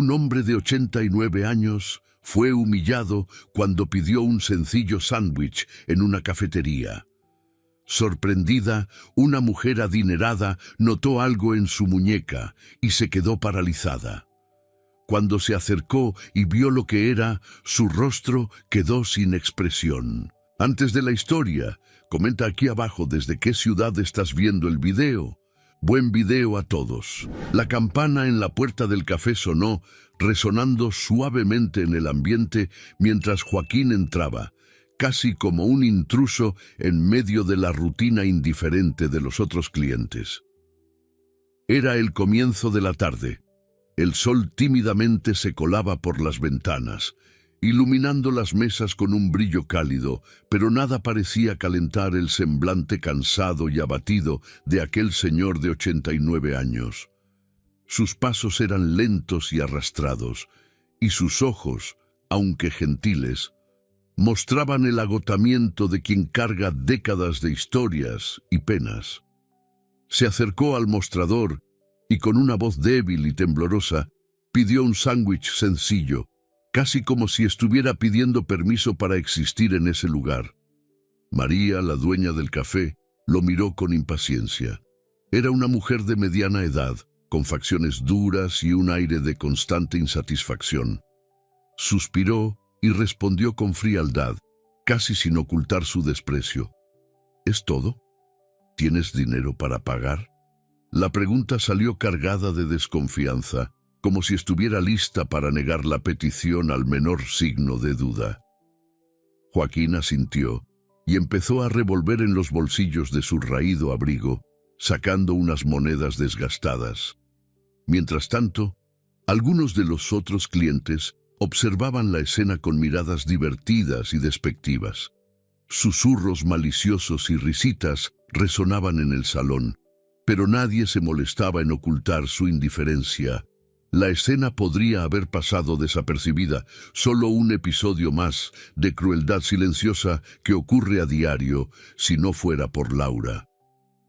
Un hombre de 89 años fue humillado cuando pidió un sencillo sándwich en una cafetería. Sorprendida, una mujer adinerada notó algo en su muñeca y se quedó paralizada. Cuando se acercó y vio lo que era, su rostro quedó sin expresión. Antes de la historia, comenta aquí abajo desde qué ciudad estás viendo el video. Buen video a todos. La campana en la puerta del café sonó, resonando suavemente en el ambiente mientras Joaquín entraba, casi como un intruso en medio de la rutina indiferente de los otros clientes. Era el comienzo de la tarde. El sol tímidamente se colaba por las ventanas, iluminando las mesas con un brillo cálido, pero nada parecía calentar el semblante cansado y abatido de aquel señor de 89 años. Sus pasos eran lentos y arrastrados, y sus ojos, aunque gentiles, mostraban el agotamiento de quien carga décadas de historias y penas. Se acercó al mostrador y con una voz débil y temblorosa pidió un sándwich sencillo, casi como si estuviera pidiendo permiso para existir en ese lugar. María, la dueña del café, lo miró con impaciencia. Era una mujer de mediana edad, con facciones duras y un aire de constante insatisfacción. Suspiró y respondió con frialdad, casi sin ocultar su desprecio. ¿Es todo? ¿Tienes dinero para pagar? La pregunta salió cargada de desconfianza, como si estuviera lista para negar la petición al menor signo de duda. Joaquín asintió y empezó a revolver en los bolsillos de su raído abrigo, sacando unas monedas desgastadas. Mientras tanto, algunos de los otros clientes observaban la escena con miradas divertidas y despectivas. Susurros maliciosos y risitas resonaban en el salón, pero nadie se molestaba en ocultar su indiferencia. La escena podría haber pasado desapercibida, solo un episodio más de crueldad silenciosa que ocurre a diario si no fuera por Laura.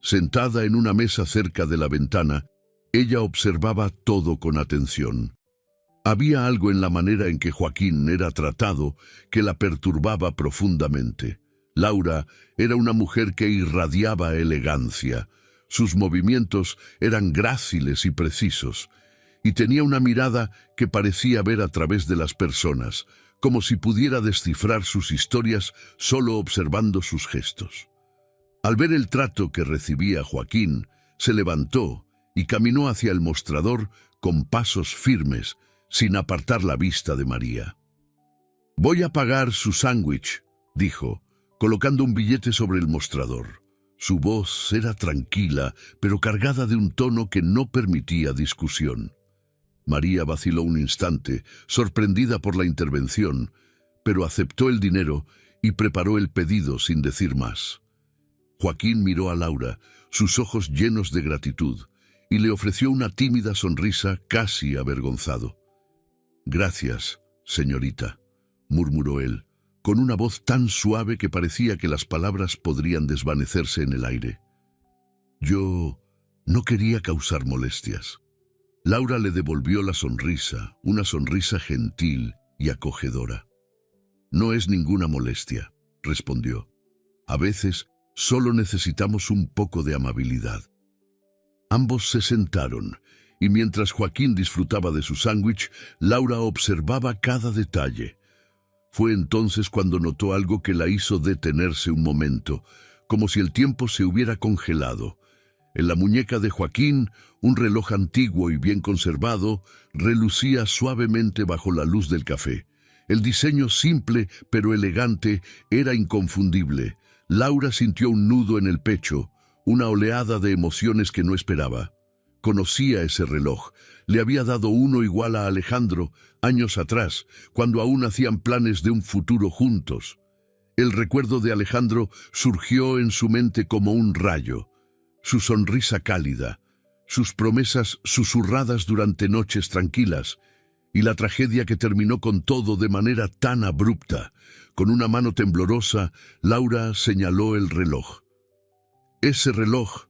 Sentada en una mesa cerca de la ventana, ella observaba todo con atención. Había algo en la manera en que Joaquín era tratado que la perturbaba profundamente. Laura era una mujer que irradiaba elegancia. Sus movimientos eran gráciles y precisos, y tenía una mirada que parecía ver a través de las personas, como si pudiera descifrar sus historias solo observando sus gestos. Al ver el trato que recibía Joaquín, se levantó y caminó hacia el mostrador con pasos firmes, sin apartar la vista de María. «Voy a pagar su sándwich», dijo, colocando un billete sobre el mostrador. Su voz era tranquila, pero cargada de un tono que no permitía discusión. María vaciló un instante, sorprendida por la intervención, pero aceptó el dinero y preparó el pedido sin decir más. Joaquín miró a Laura, sus ojos llenos de gratitud, y le ofreció una tímida sonrisa casi avergonzado. «Gracias, señorita», murmuró él, con una voz tan suave que parecía que las palabras podrían desvanecerse en el aire. «Yo no quería causar molestias». Laura le devolvió la sonrisa, una sonrisa gentil y acogedora. «No es ninguna molestia», respondió. «A veces solo necesitamos un poco de amabilidad». Ambos se sentaron, y mientras Joaquín disfrutaba de su sándwich, Laura observaba cada detalle. Fue entonces cuando notó algo que la hizo detenerse un momento, como si el tiempo se hubiera congelado. En la muñeca de Joaquín, un reloj antiguo y bien conservado relucía suavemente bajo la luz del café. El diseño simple pero elegante era inconfundible. Laura sintió un nudo en el pecho, una oleada de emociones que no esperaba. Conocía ese reloj. Le había dado uno igual a Alejandro años atrás, cuando aún hacían planes de un futuro juntos. El recuerdo de Alejandro surgió en su mente como un rayo. Su sonrisa cálida, sus promesas susurradas durante noches tranquilas, y la tragedia que terminó con todo de manera tan abrupta. Con una mano temblorosa, Laura señaló el reloj. «Ese reloj,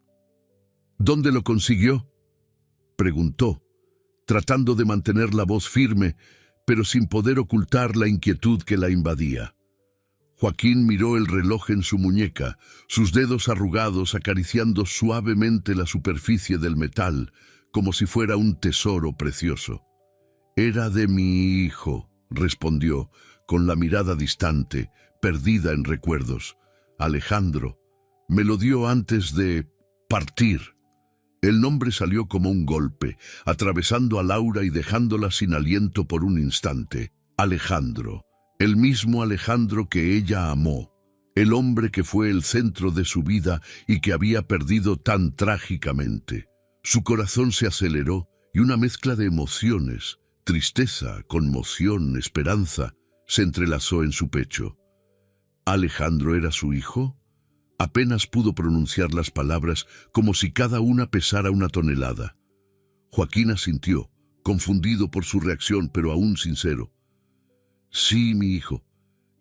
¿dónde lo consiguió?», preguntó. tratando de mantener la voz firme, pero sin poder ocultar la inquietud que la invadía. Joaquín miró el reloj en su muñeca, sus dedos arrugados acariciando suavemente la superficie del metal, como si fuera un tesoro precioso. «Era de mi hijo», respondió, con la mirada distante, perdida en recuerdos. «Alejandro. Me lo dio antes de partir». El nombre salió como un golpe, atravesando a Laura y dejándola sin aliento por un instante. Alejandro, el mismo Alejandro que ella amó, el hombre que fue el centro de su vida y que había perdido tan trágicamente. Su corazón se aceleró y una mezcla de emociones, tristeza, conmoción, esperanza, se entrelazó en su pecho. ¿Alejandro era su hijo? Apenas pudo pronunciar las palabras como si cada una pesara una tonelada. Joaquín asintió, confundido por su reacción, pero aún sincero. «Sí, mi hijo,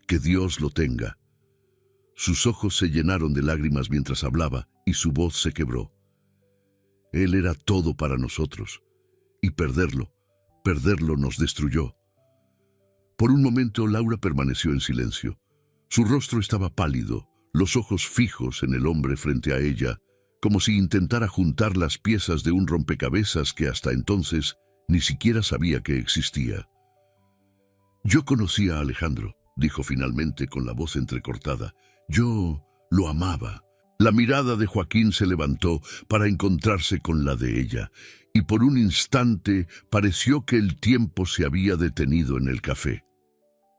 que Dios lo tenga». Sus ojos se llenaron de lágrimas mientras hablaba y su voz se quebró. Él era todo para nosotros, y perderlo nos destruyó. Por un momento Laura permaneció en silencio. Su rostro estaba pálido, los ojos fijos en el hombre frente a ella, como si intentara juntar las piezas de un rompecabezas que hasta entonces ni siquiera sabía que existía. «Yo conocí a Alejandro», dijo finalmente con la voz entrecortada. «Yo lo amaba». La mirada de Joaquín se levantó para encontrarse con la de ella, y por un instante pareció que el tiempo se había detenido en el café.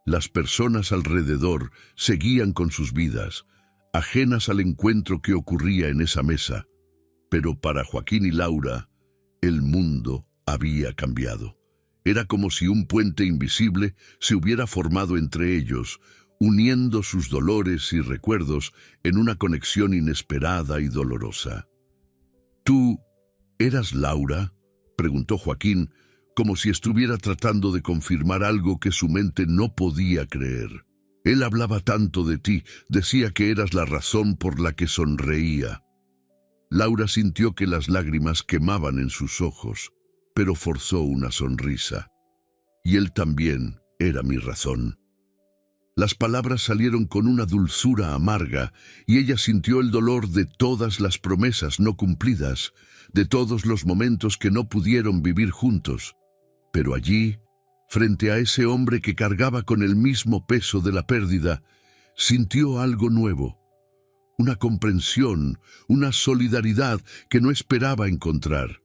Las personas alrededor seguían con sus vidas, ajenas al encuentro que ocurría en esa mesa, pero para Joaquín y Laura, el mundo había cambiado. Era como si un puente invisible se hubiera formado entre ellos, uniendo sus dolores y recuerdos en una conexión inesperada y dolorosa. «¿Tú eras Laura?», preguntó Joaquín, como si estuviera tratando de confirmar algo que su mente no podía creer. Él hablaba tanto de ti, decía que eras la razón por la que sonreía. Laura sintió que las lágrimas quemaban en sus ojos, pero forzó una sonrisa. «Y él también era mi razón». Las palabras salieron con una dulzura amarga, y ella sintió el dolor de todas las promesas no cumplidas, de todos los momentos que no pudieron vivir juntos. Pero allí, frente a ese hombre que cargaba con el mismo peso de la pérdida, sintió algo nuevo, una comprensión, una solidaridad que no esperaba encontrar.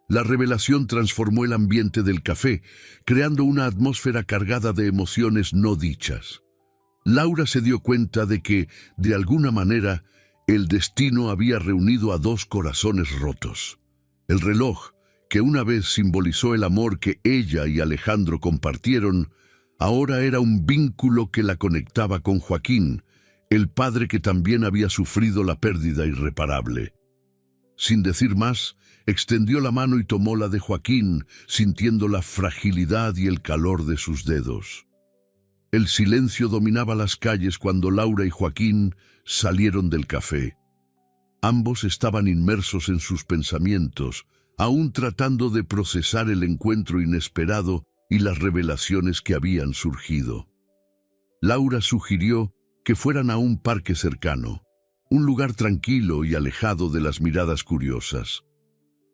La revelación transformó el ambiente del café, creando una atmósfera cargada de emociones no dichas. Laura se dio cuenta de que, de alguna manera, el destino había reunido a dos corazones rotos. El reloj, que una vez simbolizó el amor que ella y Alejandro compartieron, ahora era un vínculo que la conectaba con Joaquín, el padre que también había sufrido la pérdida irreparable. Sin decir más, extendió la mano y tomó la de Joaquín, sintiendo la fragilidad y el calor de sus dedos. El silencio dominaba las calles cuando Laura y Joaquín salieron del café. Ambos estaban inmersos en sus pensamientos, aún tratando de procesar el encuentro inesperado y las revelaciones que habían surgido. Laura sugirió que fueran a un parque cercano, un lugar tranquilo y alejado de las miradas curiosas.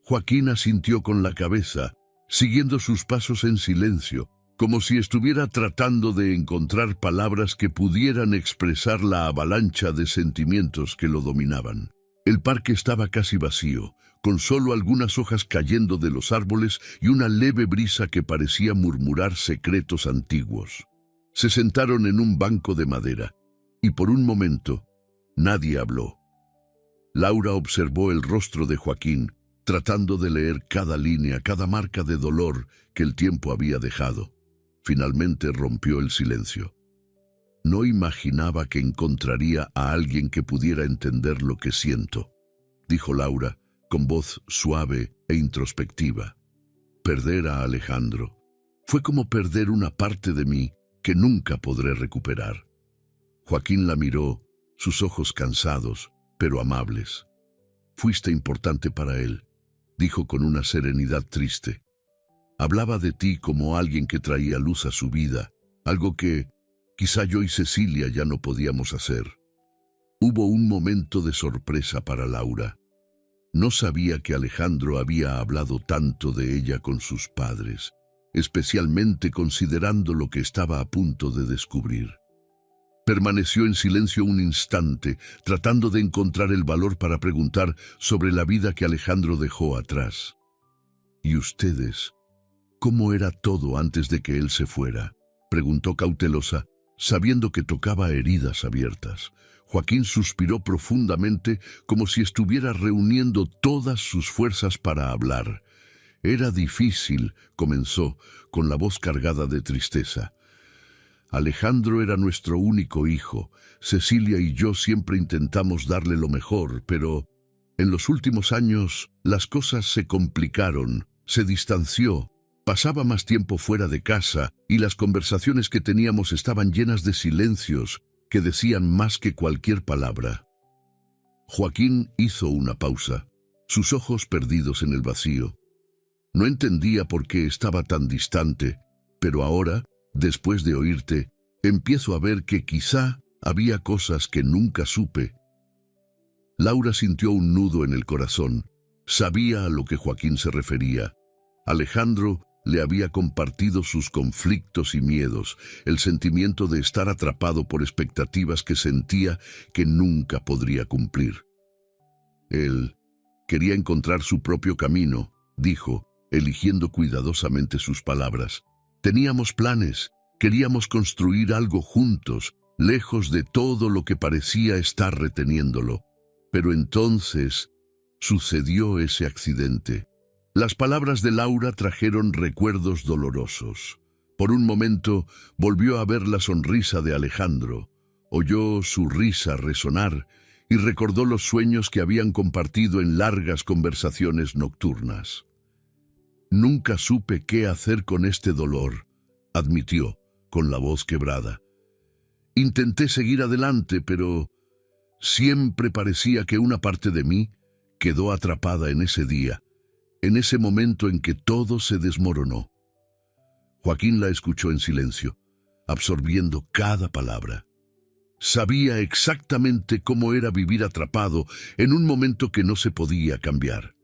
Joaquín asintió con la cabeza, siguiendo sus pasos en silencio, como si estuviera tratando de encontrar palabras que pudieran expresar la avalancha de sentimientos que lo dominaban. El parque estaba casi vacío, con solo algunas hojas cayendo de los árboles y una leve brisa que parecía murmurar secretos antiguos. Se sentaron en un banco de madera, y por un momento nadie habló. Laura observó el rostro de Joaquín, tratando de leer cada línea, cada marca de dolor que el tiempo había dejado. Finalmente rompió el silencio. «No imaginaba que encontraría a alguien que pudiera entender lo que siento», dijo Laura, con voz suave e introspectiva. «Perder a Alejandro fue como perder una parte de mí que nunca podré recuperar». Joaquín la miró, sus ojos cansados, pero amables. «Fuiste importante para él», dijo con una serenidad triste. Hablaba de ti como alguien que traía luz a su vida, algo que quizá yo y Cecilia ya no podíamos hacer. Hubo un momento de sorpresa para Laura. No sabía que Alejandro había hablado tanto de ella con sus padres, especialmente considerando lo que estaba a punto de descubrir. Permaneció en silencio un instante, tratando de encontrar el valor para preguntar sobre la vida que Alejandro dejó atrás. ¿Y ustedes? ¿Cómo era todo antes de que él se fuera?, preguntó cautelosa, sabiendo que tocaba heridas abiertas. Joaquín suspiró profundamente, como si estuviera reuniendo todas sus fuerzas para hablar. Era difícil, comenzó, con la voz cargada de tristeza. Alejandro era nuestro único hijo. Cecilia y yo siempre intentamos darle lo mejor, pero en los últimos años las cosas se complicaron, se distanció. Pasaba más tiempo fuera de casa y las conversaciones que teníamos estaban llenas de silencios que decían más que cualquier palabra. Joaquín hizo una pausa, sus ojos perdidos en el vacío. No entendía por qué estaba tan distante, pero ahora, después de oírte, empiezo a ver que quizá había cosas que nunca supe. Laura sintió un nudo en el corazón. Sabía a lo que Joaquín se refería. Alejandro le había compartido sus conflictos y miedos, el sentimiento de estar atrapado por expectativas que sentía que nunca podría cumplir. Él quería encontrar su propio camino, dijo, eligiendo cuidadosamente sus palabras. Teníamos planes, queríamos construir algo juntos, lejos de todo lo que parecía estar reteniéndolo. Pero entonces sucedió ese accidente. Las palabras de Laura trajeron recuerdos dolorosos. Por un momento volvió a ver la sonrisa de Alejandro, oyó su risa resonar y recordó los sueños que habían compartido en largas conversaciones nocturnas. Nunca supe qué hacer con este dolor, admitió, con la voz quebrada. Intenté seguir adelante, pero siempre parecía que una parte de mí quedó atrapada en ese día, en ese momento en que todo se desmoronó. Joaquín la escuchó en silencio, absorbiendo cada palabra. Sabía exactamente cómo era vivir atrapado en un momento que no se podía cambiar.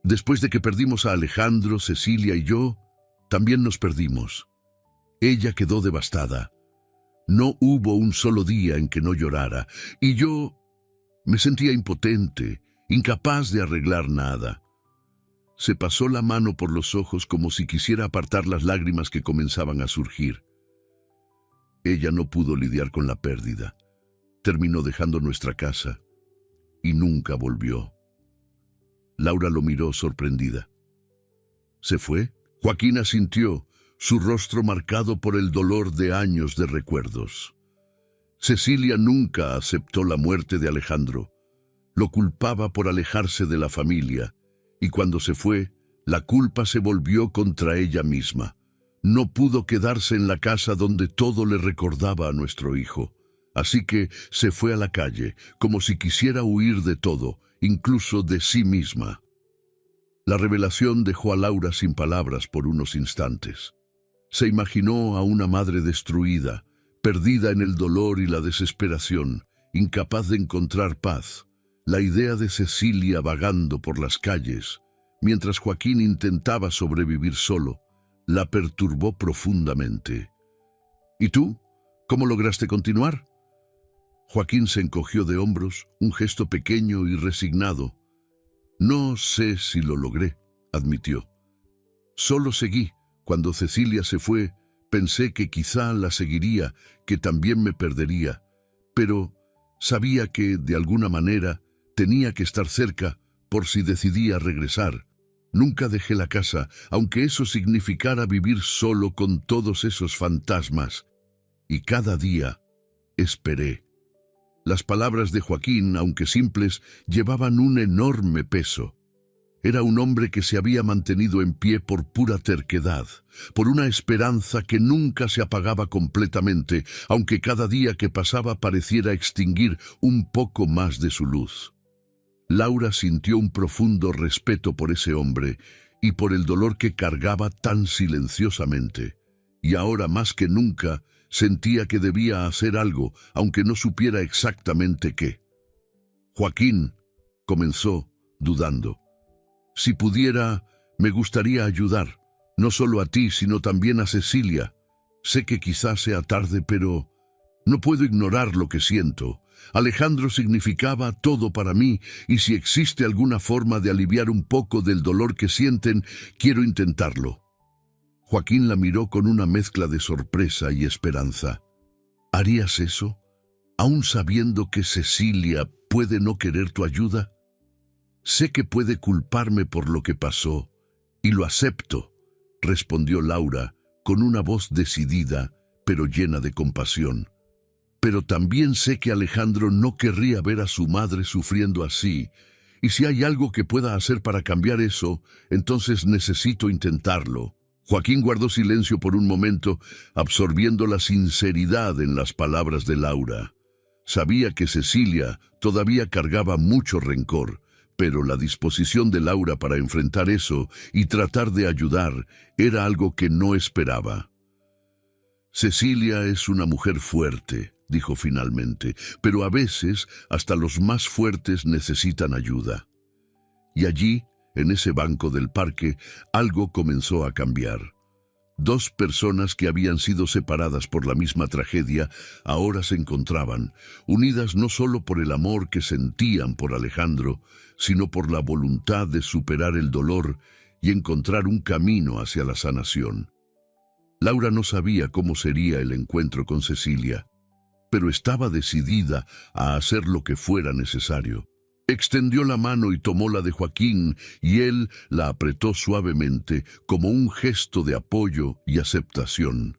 Después de que perdimos a Alejandro, Cecilia y yo, también nos perdimos. Ella quedó devastada. No hubo un solo día en que no llorara, y yo me sentía impotente, incapaz de arreglar nada. Se pasó la mano por los ojos como si quisiera apartar las lágrimas que comenzaban a surgir. Ella no pudo lidiar con la pérdida. Terminó dejando nuestra casa y nunca volvió. Laura lo miró sorprendida. ¿Se fue? Joaquín asintió, su rostro marcado por el dolor de años de recuerdos. Cecilia nunca aceptó la muerte de Alejandro. Lo culpaba por alejarse de la familia, y cuando se fue, la culpa se volvió contra ella misma. No pudo quedarse en la casa donde todo le recordaba a nuestro hijo. Así que se fue a la calle, como si quisiera huir de todo, incluso de sí misma. La revelación dejó a Laura sin palabras por unos instantes. Se imaginó a una madre destruida, perdida en el dolor y la desesperación, incapaz de encontrar paz. La idea de Cecilia vagando por las calles, mientras Joaquín intentaba sobrevivir solo, la perturbó profundamente. ¿Y tú? ¿Cómo lograste continuar? Joaquín se encogió de hombros, un gesto pequeño y resignado. No sé si lo logré, admitió. Solo seguí. Cuando Cecilia se fue, pensé que quizá la seguiría, que también me perdería, pero sabía que, de alguna manera, tenía que estar cerca por si decidía regresar. Nunca dejé la casa, aunque eso significara vivir solo con todos esos fantasmas. Y cada día esperé. Las palabras de Joaquín, aunque simples, llevaban un enorme peso. Era un hombre que se había mantenido en pie por pura terquedad, por una esperanza que nunca se apagaba completamente, aunque cada día que pasaba pareciera extinguir un poco más de su luz. Laura sintió un profundo respeto por ese hombre, y por el dolor que cargaba tan silenciosamente. Y ahora más que nunca sentía que debía hacer algo, aunque no supiera exactamente qué. Joaquín, comenzó, dudando. Si pudiera, me gustaría ayudar, no solo a ti, sino también a Cecilia. Sé que quizás sea tarde, pero no puedo ignorar lo que siento. Alejandro significaba todo para mí, y si existe alguna forma de aliviar un poco del dolor que sienten, quiero intentarlo. Joaquín la miró con una mezcla de sorpresa y esperanza. ¿Harías eso, aún sabiendo que Cecilia puede no querer tu ayuda? Sé que puede culparme por lo que pasó, y lo acepto, respondió Laura, con una voz decidida, pero llena de compasión. Pero también sé que Alejandro no querría ver a su madre sufriendo así, y si hay algo que pueda hacer para cambiar eso, entonces necesito intentarlo. Joaquín guardó silencio por un momento, absorbiendo la sinceridad en las palabras de Laura. Sabía que Cecilia todavía cargaba mucho rencor, pero la disposición de Laura para enfrentar eso y tratar de ayudar era algo que no esperaba. Cecilia es una mujer fuerte, dijo finalmente, pero a veces hasta los más fuertes necesitan ayuda. Y allí, en ese banco del parque, algo comenzó a cambiar. Dos personas que habían sido separadas por la misma tragedia ahora se encontraban, unidas no solo por el amor que sentían por Alejandro, sino por la voluntad de superar el dolor y encontrar un camino hacia la sanación. Laura no sabía cómo sería el encuentro con Cecilia, pero estaba decidida a hacer lo que fuera necesario. Extendió la mano y tomó la de Joaquín, y él la apretó suavemente como un gesto de apoyo y aceptación.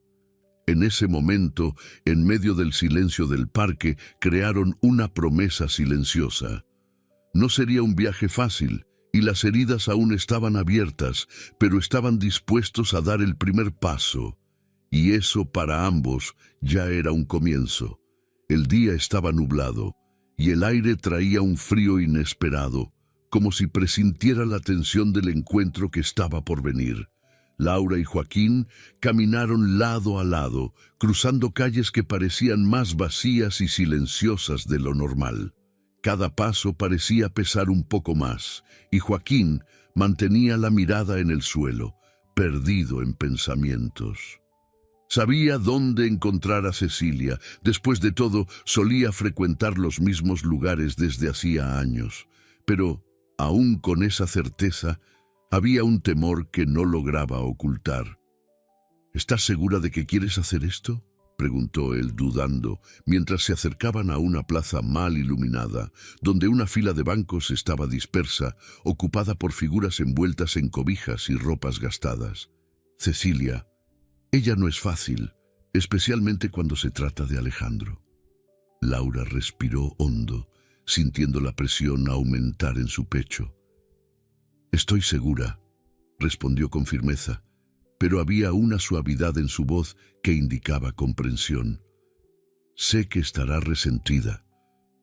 En ese momento, en medio del silencio del parque, crearon una promesa silenciosa. No sería un viaje fácil, y las heridas aún estaban abiertas, pero estaban dispuestos a dar el primer paso. Y eso para ambos ya era un comienzo. El día estaba nublado, y el aire traía un frío inesperado, como si presintiera la tensión del encuentro que estaba por venir. Laura y Joaquín caminaron lado a lado, cruzando calles que parecían más vacías y silenciosas de lo normal. Cada paso parecía pesar un poco más, y Joaquín mantenía la mirada en el suelo, perdido en pensamientos. Sabía dónde encontrar a Cecilia. Después de todo, solía frecuentar los mismos lugares desde hacía años. Pero, aún con esa certeza, había un temor que no lograba ocultar. ¿Estás segura de que quieres hacer esto?, preguntó él dudando, mientras se acercaban a una plaza mal iluminada, donde una fila de bancos estaba dispersa, ocupada por figuras envueltas en cobijas y ropas gastadas. Cecilia, ella no es fácil, especialmente cuando se trata de Alejandro. Laura respiró hondo, sintiendo la presión aumentar en su pecho. Estoy segura, respondió con firmeza, pero había una suavidad en su voz que indicaba comprensión. Sé que estará resentida,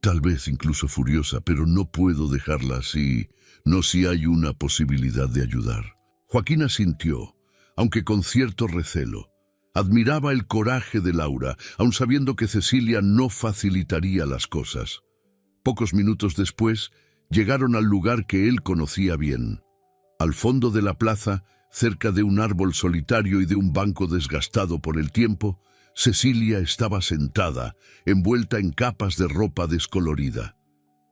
tal vez incluso furiosa, pero no puedo dejarla así, no si hay una posibilidad de ayudar. Joaquín asintió, aunque con cierto recelo. Admiraba el coraje de Laura, aun sabiendo que Cecilia no facilitaría las cosas. Pocos minutos después, llegaron al lugar que él conocía bien. Al fondo de la plaza, cerca de un árbol solitario y de un banco desgastado por el tiempo, Cecilia estaba sentada, envuelta en capas de ropa descolorida.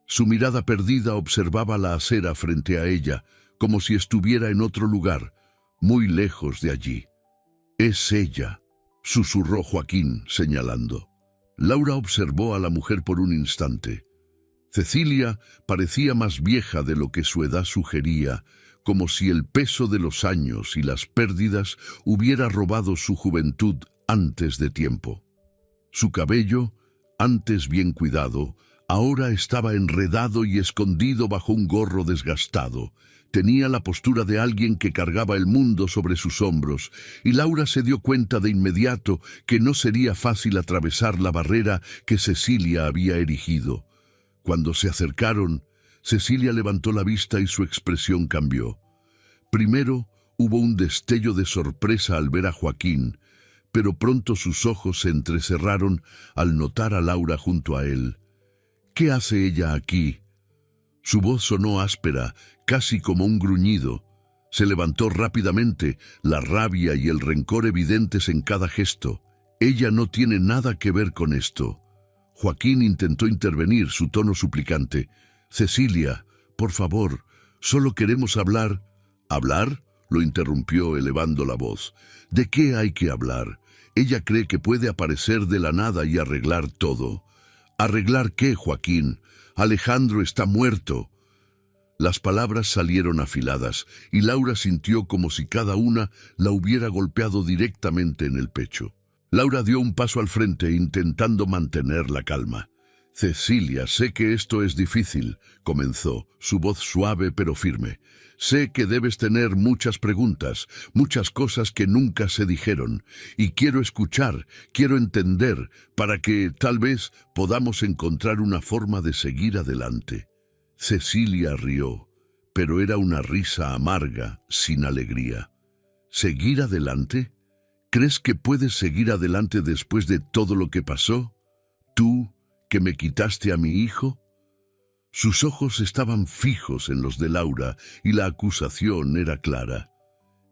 Su mirada perdida observaba la acera frente a ella, como si estuviera en otro lugar, muy lejos de allí. «Es ella», susurró Joaquín, señalando. Laura observó a la mujer por un instante. Cecilia parecía más vieja de lo que su edad sugería, como si el peso de los años y las pérdidas hubiera robado su juventud antes de tiempo. Su cabello, antes bien cuidado, ahora estaba enredado y escondido bajo un gorro desgastado. Tenía la postura de alguien que cargaba el mundo sobre sus hombros, y Laura se dio cuenta de inmediato que no sería fácil atravesar la barrera que Cecilia había erigido. Cuando se acercaron, Cecilia levantó la vista y su expresión cambió. Primero hubo un destello de sorpresa al ver a Joaquín, pero pronto sus ojos se entrecerraron al notar a Laura junto a él. ¿Qué hace ella aquí? Su voz sonó áspera, casi como un gruñido. Se levantó rápidamente, la rabia y el rencor evidentes en cada gesto. Ella no tiene nada que ver con esto. Joaquín intentó intervenir, su tono suplicante. Cecilia, por favor, solo queremos hablar. ¿Hablar? Lo interrumpió elevando la voz. ¿De qué hay que hablar? Ella cree que puede aparecer de la nada y arreglar todo. ¿Arreglar qué, Joaquín? Alejandro está muerto. Las palabras salieron afiladas y Laura sintió como si cada una la hubiera golpeado directamente en el pecho. Laura dio un paso al frente intentando mantener la calma. Cecilia, sé que esto es difícil, comenzó, su voz suave pero firme. Sé que debes tener muchas preguntas, muchas cosas que nunca se dijeron, y quiero escuchar, quiero entender, para que, tal vez, podamos encontrar una forma de seguir adelante. Cecilia rió, pero era una risa amarga, sin alegría. ¿Seguir adelante? ¿Crees que puedes seguir adelante después de todo lo que pasó? ¿Tú, que me quitaste a mi hijo? Sus ojos estaban fijos en los de Laura y la acusación era clara.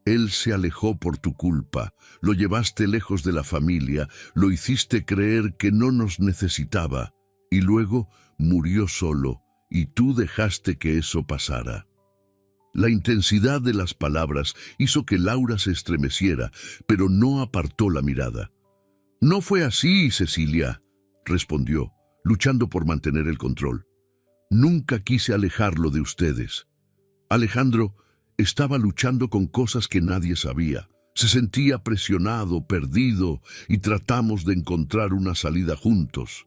Él se alejó por tu culpa, lo llevaste lejos de la familia, lo hiciste creer que no nos necesitaba, y luego murió solo, y tú dejaste que eso pasara. La intensidad de las palabras hizo que Laura se estremeciera, pero no apartó la mirada. No fue así, Cecilia, respondió, luchando por mantener el control. Nunca quise alejarlo de ustedes. Alejandro estaba luchando con cosas que nadie sabía. Se sentía presionado, perdido, y tratamos de encontrar una salida juntos.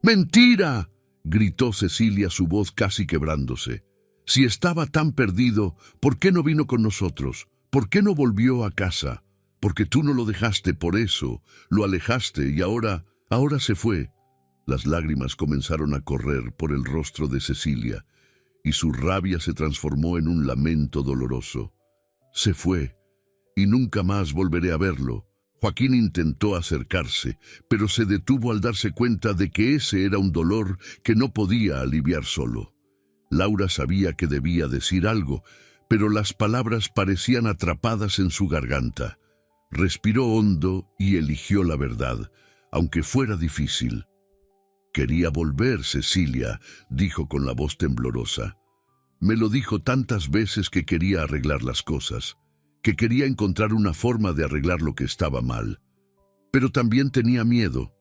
¡Mentira!, gritó Cecilia, su voz casi quebrándose. Si estaba tan perdido, ¿por qué no vino con nosotros? ¿Por qué no volvió a casa? Porque tú no lo dejaste, por eso lo alejaste y ahora se fue. Las lágrimas comenzaron a correr por el rostro de Cecilia y su rabia se transformó en un lamento doloroso. Se fue y nunca más volveré a verlo. Joaquín intentó acercarse, pero se detuvo al darse cuenta de que ese era un dolor que no podía aliviar solo. Laura sabía que debía decir algo, pero las palabras parecían atrapadas en su garganta. Respiró hondo y eligió la verdad, aunque fuera difícil. Quería volver, Cecilia, dijo con la voz temblorosa. Me lo dijo tantas veces que quería arreglar las cosas, que quería encontrar una forma de arreglar lo que estaba mal. Pero también tenía miedo.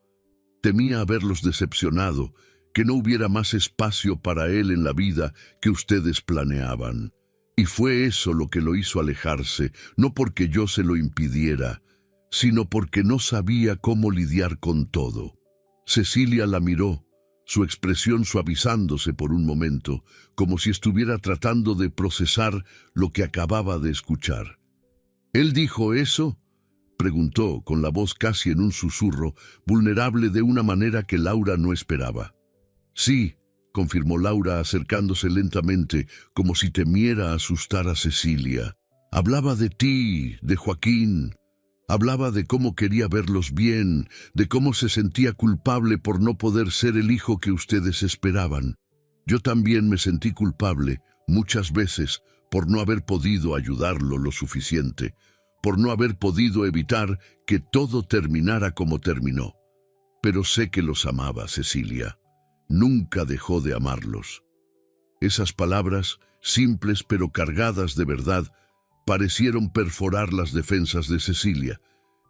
Temía haberlos decepcionado, que no hubiera más espacio para él en la vida que ustedes planeaban. Y fue eso lo que lo hizo alejarse, no porque yo se lo impidiera, sino porque no sabía cómo lidiar con todo. Cecilia la miró, su expresión suavizándose por un momento, como si estuviera tratando de procesar lo que acababa de escuchar. ¿Él dijo eso?, preguntó con la voz casi en un susurro, vulnerable de una manera que Laura no esperaba. Sí, confirmó Laura acercándose lentamente, como si temiera asustar a Cecilia. Hablaba de ti, de Joaquín. Hablaba de cómo quería verlos bien, de cómo se sentía culpable por no poder ser el hijo que ustedes esperaban. Yo también me sentí culpable, muchas veces, por no haber podido ayudarlo lo suficiente, por no haber podido evitar que todo terminara como terminó. Pero sé que los amaba, Cecilia. Nunca dejó de amarlos. Esas palabras, simples pero cargadas de verdad, parecieron perforar las defensas de Cecilia.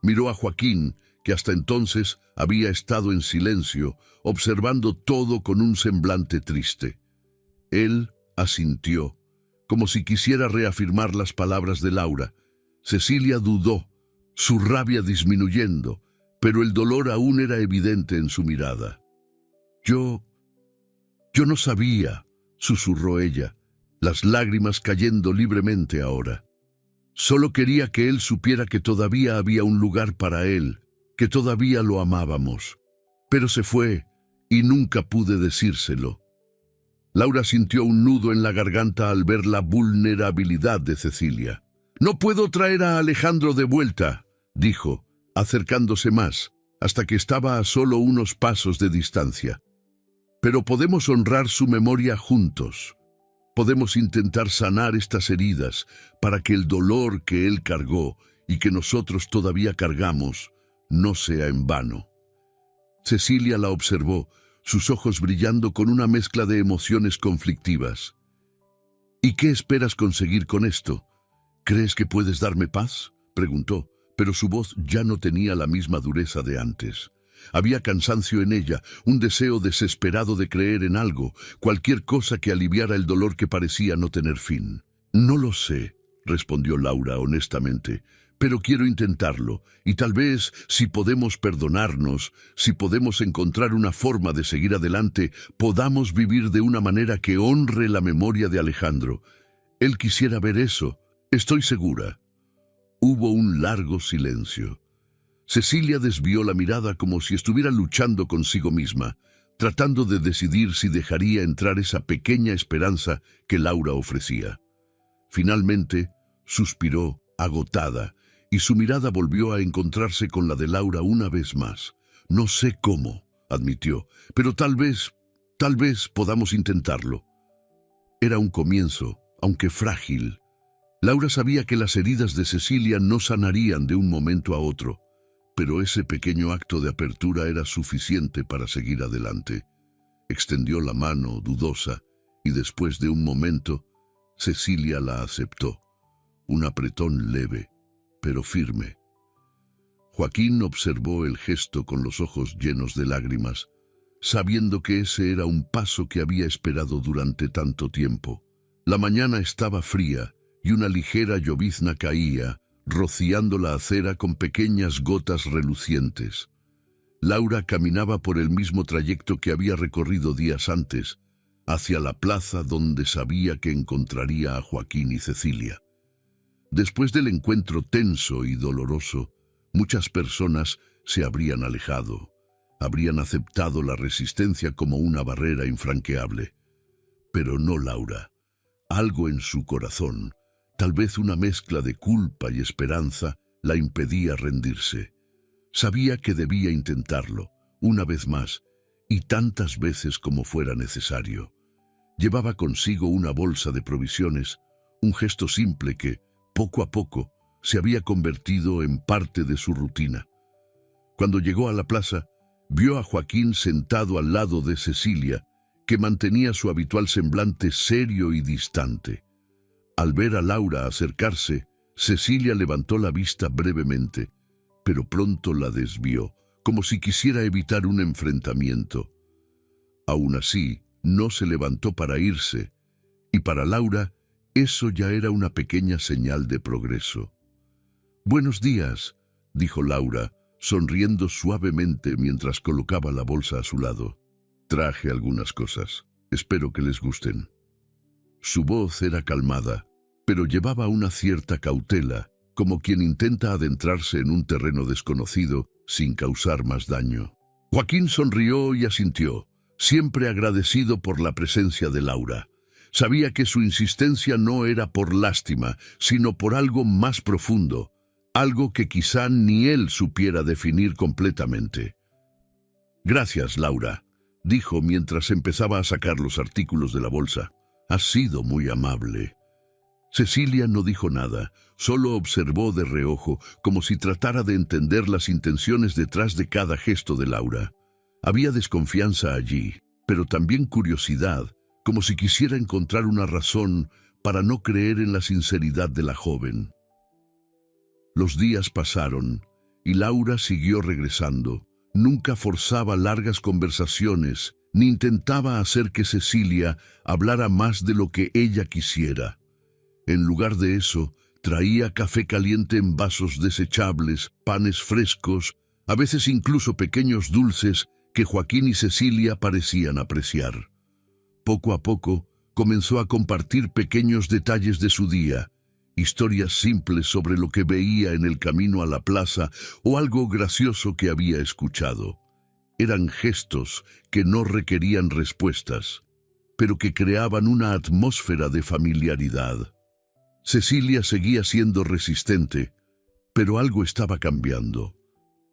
Miró a Joaquín, que hasta entonces había estado en silencio, observando todo con un semblante triste. Él asintió, como si quisiera reafirmar las palabras de Laura. Cecilia dudó, su rabia disminuyendo, pero el dolor aún era evidente en su mirada. Yo no sabía, susurró ella, las lágrimas cayendo libremente ahora. Solo quería que él supiera que todavía había un lugar para él, que todavía lo amábamos. Pero se fue y nunca pude decírselo. Laura sintió un nudo en la garganta al ver la vulnerabilidad de Cecilia. «No puedo traer a Alejandro de vuelta», dijo, acercándose más, hasta que estaba a solo unos pasos de distancia. «Pero podemos honrar su memoria juntos. Podemos intentar sanar estas heridas para que el dolor que él cargó y que nosotros todavía cargamos no sea en vano». Cecilia la observó, sus ojos brillando con una mezcla de emociones conflictivas. «¿Y qué esperas conseguir con esto? ¿Crees que puedes darme paz?», preguntó, pero su voz ya no tenía la misma dureza de antes. Había cansancio en ella, un deseo desesperado de creer en algo, cualquier cosa que aliviara el dolor que parecía no tener fin. «No lo sé», respondió Laura honestamente, «pero quiero intentarlo, y tal vez, si podemos perdonarnos, si podemos encontrar una forma de seguir adelante, podamos vivir de una manera que honre la memoria de Alejandro. Él quisiera ver eso, estoy segura». Hubo un largo silencio. Cecilia desvió la mirada como si estuviera luchando consigo misma, tratando de decidir si dejaría entrar esa pequeña esperanza que Laura ofrecía. Finalmente, suspiró, agotada, y su mirada volvió a encontrarse con la de Laura una vez más. «No sé cómo», admitió, «pero tal vez podamos intentarlo». Era un comienzo, aunque frágil. Laura sabía que las heridas de Cecilia no sanarían de un momento a otro, pero ese pequeño acto de apertura era suficiente para seguir adelante. Extendió la mano, dudosa, y después de un momento, Cecilia la aceptó. Un apretón leve, pero firme. Joaquín observó el gesto con los ojos llenos de lágrimas, sabiendo que ese era un paso que había esperado durante tanto tiempo. La mañana estaba fría y una ligera llovizna caía, rociando la acera con pequeñas gotas relucientes. Laura caminaba por el mismo trayecto que había recorrido días antes, hacia la plaza donde sabía que encontraría a Joaquín y Cecilia. Después del encuentro tenso y doloroso, muchas personas se habrían alejado, habrían aceptado la resistencia como una barrera infranqueable. Pero no Laura. Algo en su corazón, tal vez una mezcla de culpa y esperanza, la impedía rendirse. Sabía que debía intentarlo, una vez más, y tantas veces como fuera necesario. Llevaba consigo una bolsa de provisiones, un gesto simple que, poco a poco, se había convertido en parte de su rutina. Cuando llegó a la plaza, vio a Joaquín sentado al lado de Cecilia, que mantenía su habitual semblante serio y distante. Al ver a Laura acercarse, Cecilia levantó la vista brevemente, pero pronto la desvió, como si quisiera evitar un enfrentamiento. Aún así, no se levantó para irse, y para Laura, eso ya era una pequeña señal de progreso. «Buenos días», dijo Laura, sonriendo suavemente mientras colocaba la bolsa a su lado. «Traje algunas cosas. Espero que les gusten». Su voz era calmada, pero llevaba una cierta cautela, como quien intenta adentrarse en un terreno desconocido sin causar más daño. Joaquín sonrió y asintió, siempre agradecido por la presencia de Laura. Sabía que su insistencia no era por lástima, sino por algo más profundo, algo que quizá ni él supiera definir completamente. «Gracias, Laura», dijo mientras empezaba a sacar los artículos de la bolsa. «Has sido muy amable». Cecilia no dijo nada, solo observó de reojo, como si tratara de entender las intenciones detrás de cada gesto de Laura. Había desconfianza allí, pero también curiosidad, como si quisiera encontrar una razón para no creer en la sinceridad de la joven. Los días pasaron, y Laura siguió regresando. Nunca forzaba largas conversaciones, ni intentaba hacer que Cecilia hablara más de lo que ella quisiera. En lugar de eso, traía café caliente en vasos desechables, panes frescos, a veces incluso pequeños dulces que Joaquín y Cecilia parecían apreciar. Poco a poco, comenzó a compartir pequeños detalles de su día, historias simples sobre lo que veía en el camino a la plaza o algo gracioso que había escuchado. Eran gestos que no requerían respuestas, pero que creaban una atmósfera de familiaridad. Cecilia seguía siendo resistente, pero algo estaba cambiando.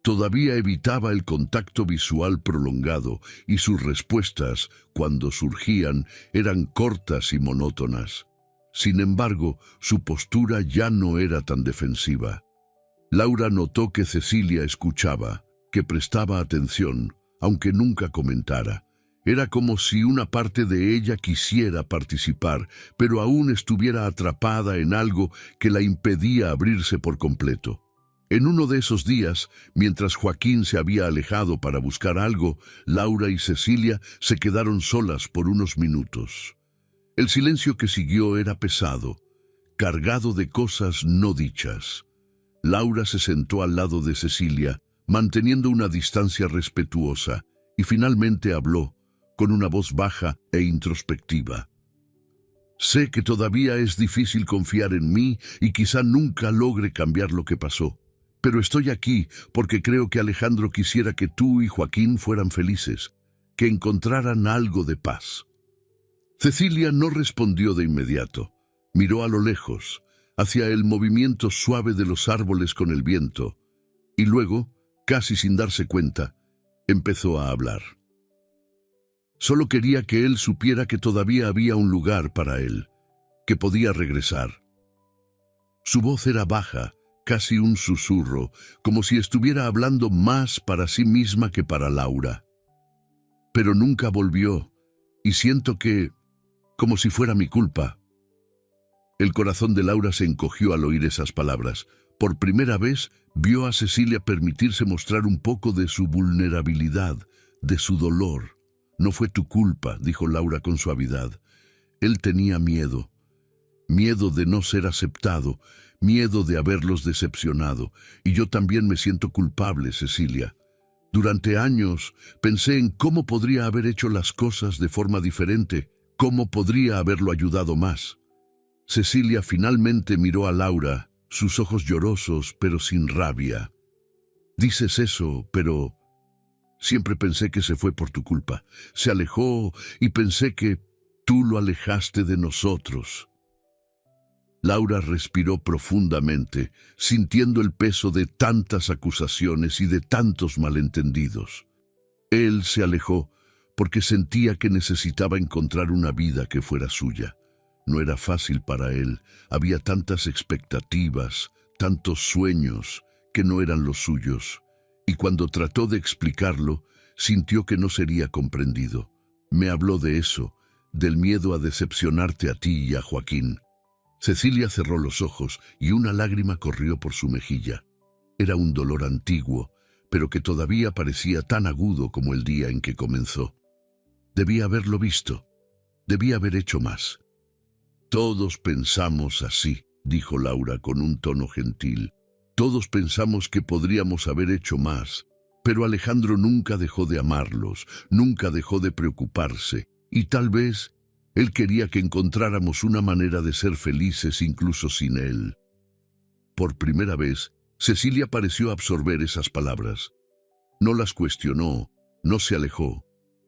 Todavía evitaba el contacto visual prolongado y sus respuestas, cuando surgían, eran cortas y monótonas. Sin embargo, su postura ya no era tan defensiva. Laura notó que Cecilia escuchaba, que prestaba atención, aunque nunca comentara. Era como si una parte de ella quisiera participar, pero aún estuviera atrapada en algo que la impedía abrirse por completo. En uno de esos días, mientras Joaquín se había alejado para buscar algo, Laura y Cecilia se quedaron solas por unos minutos. El silencio que siguió era pesado, cargado de cosas no dichas. Laura se sentó al lado de Cecilia, manteniendo una distancia respetuosa, y finalmente habló, con una voz baja e introspectiva. Sé que todavía es difícil confiar en mí y quizá nunca logre cambiar lo que pasó, pero estoy aquí porque creo que Alejandro quisiera que tú y Joaquín fueran felices, que encontraran algo de paz. Cecilia no respondió de inmediato. Miró a lo lejos, hacia el movimiento suave de los árboles con el viento, y luego, casi sin darse cuenta, empezó a hablar. Solo quería que él supiera que todavía había un lugar para él, que podía regresar. Su voz era baja, casi un susurro, como si estuviera hablando más para sí misma que para Laura. Pero nunca volvió, y siento que, como si fuera mi culpa. El corazón de Laura se encogió al oír esas palabras. Por primera vez vio a Cecilia permitirse mostrar un poco de su vulnerabilidad, de su dolor. No fue tu culpa, dijo Laura con suavidad. Él tenía miedo. Miedo de no ser aceptado, miedo de haberlos decepcionado. Y yo también me siento culpable, Cecilia. Durante años pensé en cómo podría haber hecho las cosas de forma diferente, cómo podría haberlo ayudado más. Cecilia finalmente miró a Laura, sus ojos llorosos, pero sin rabia. Dices eso, pero siempre pensé que se fue por tu culpa. Se alejó y pensé que tú lo alejaste de nosotros. Laura respiró profundamente, sintiendo el peso de tantas acusaciones y de tantos malentendidos. Él se alejó porque sentía que necesitaba encontrar una vida que fuera suya. No era fácil para él, había tantas expectativas, tantos sueños que no eran los suyos, y cuando trató de explicarlo, sintió que no sería comprendido. Me habló de eso, del miedo a decepcionarte a ti y a Joaquín. Cecilia cerró los ojos y una lágrima corrió por su mejilla. Era un dolor antiguo, pero que todavía parecía tan agudo como el día en que comenzó. Debía haberlo visto, debía haber hecho más. Todos pensamos así, dijo Laura con un tono gentil. Todos pensamos que podríamos haber hecho más, pero Alejandro nunca dejó de amarlos, nunca dejó de preocuparse, y tal vez él quería que encontráramos una manera de ser felices incluso sin él. Por primera vez, Cecilia pareció absorber esas palabras. No las cuestionó, no se alejó,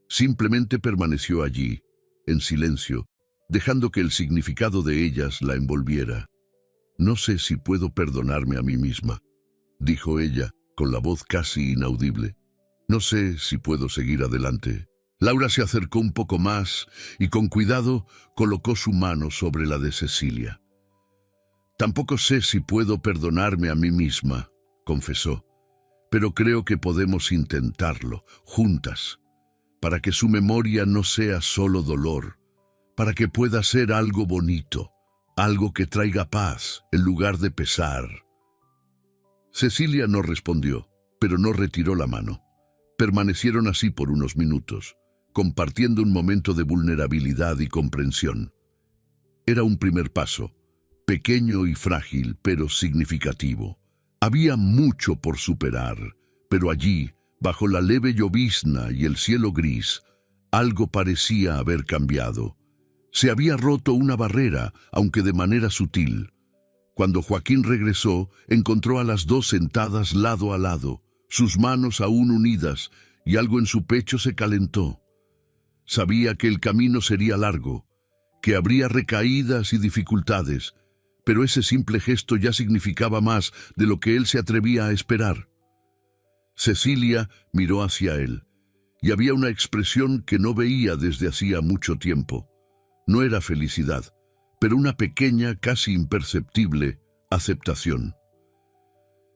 simplemente permaneció allí, en silencio, dejando que el significado de ellas la envolviera. No sé si puedo perdonarme a mí misma, dijo ella, con la voz casi inaudible. No sé si puedo seguir adelante. Laura se acercó un poco más y con cuidado colocó su mano sobre la de Cecilia. Tampoco sé si puedo perdonarme a mí misma, confesó, pero creo que podemos intentarlo, juntas, para que su memoria no sea solo dolor, para que pueda ser algo bonito, algo que traiga paz en lugar de pesar. Cecilia no respondió, pero no retiró la mano. Permanecieron así por unos minutos, compartiendo un momento de vulnerabilidad y comprensión. Era un primer paso, pequeño y frágil, pero significativo. Había mucho por superar, pero allí, bajo la leve llovizna y el cielo gris, algo parecía haber cambiado. Se había roto una barrera, aunque de manera sutil. Cuando Joaquín regresó, encontró a las dos sentadas lado a lado, sus manos aún unidas, y algo en su pecho se calentó. Sabía que el camino sería largo, que habría recaídas y dificultades, pero ese simple gesto ya significaba más de lo que él se atrevía a esperar. Cecilia miró hacia él, y había una expresión que no veía desde hacía mucho tiempo. No era felicidad, pero una pequeña, casi imperceptible, aceptación.